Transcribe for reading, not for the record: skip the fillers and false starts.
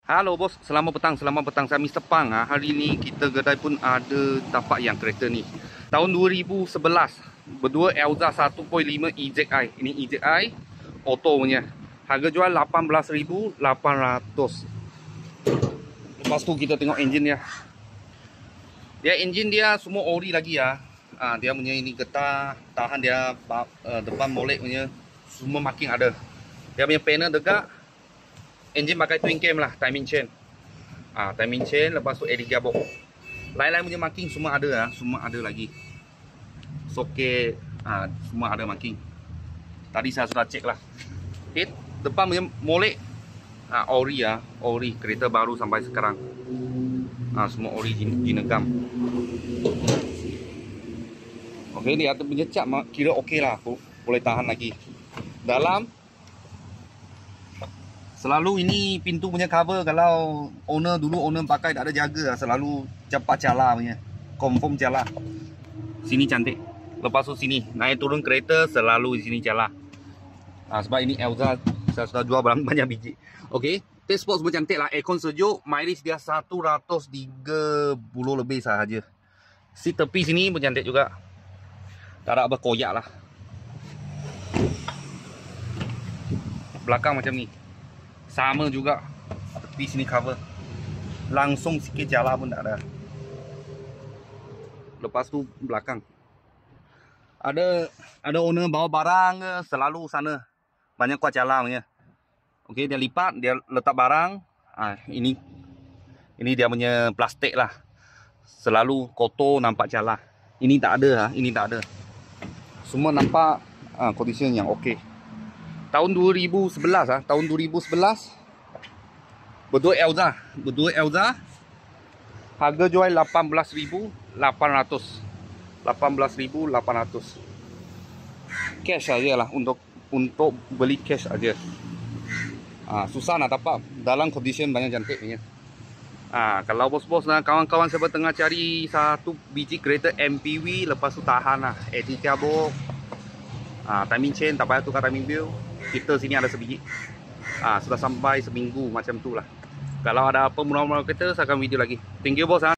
Halo bos, selamat petang saya Mr. Pang. Hari ni kita kedai pun ada dapat yang kereta ni. Tahun 2011, berdua Elza 1.5 EZI. Ini EZI auto punya. Harga jual 18,800. Lepas tu kita tengok enjin dia. Enjin dia semua ori lagi ya. Dia punya ini getah, tahan dia depan molek punya semua marking ada. Dia punya panel dekat. Enjin pakai twin cam lah, timing chain. Timing chain, lepas tu edge gearbox. Lain-lain punya marking semua ada lah, semua ada lagi. Soket, semua ada marking. Tadi saya sudah cek lah. Okay, depan punya molek, ori ya, ori kereta baru sampai sekarang. Semua ori jinegam. Okey, dia punya cat kira okey lah, boleh tahan lagi. Dalam selalu ini pintu punya cover, kalau owner pakai tak ada jaga, selalu cepat cala punya. Confirm cala. Sini cantik. Lepas tu sini naik turun kereta selalu di sini cala. Sebab ini Elza saya sudah jual banyak biji. Okey, dashboard semua cantik lah. Aircon sejuk, mileage dia 130 lebih sahaja. Si tepi sini pun cantik juga. Tak ada apa koyak lah. Belakang macam ni. Sama juga, tepi sini cover. Langsung sikit jala pun tak ada. Lepas tu belakang. Ada owner bawa barang ke, selalu sana. Banyak kuat jala punya. Okey, dia lipat, dia letak barang. Ini dia punya plastik lah. Selalu kotor nampak jala. Ini tak ada, ini tak ada. Semua nampak condition yang okey. Tahun 2011 berdua Elza harga jual 18,800 cash aja lah, untuk beli cash aja. Susah nak dapat. Dalam condition banyak cantik punya. Kalau bos-bos dan kawan-kawan saya tengah cari satu biji kereta MPV, lepas tu tahan lah, edge gearbox, timing chain, tak payah tukar timing wheel, kita sini ada sebiji. Sudah sampai seminggu macam tu lah. Kalau ada apa murah-murah kereta, saya akan video lagi. Thank you bos.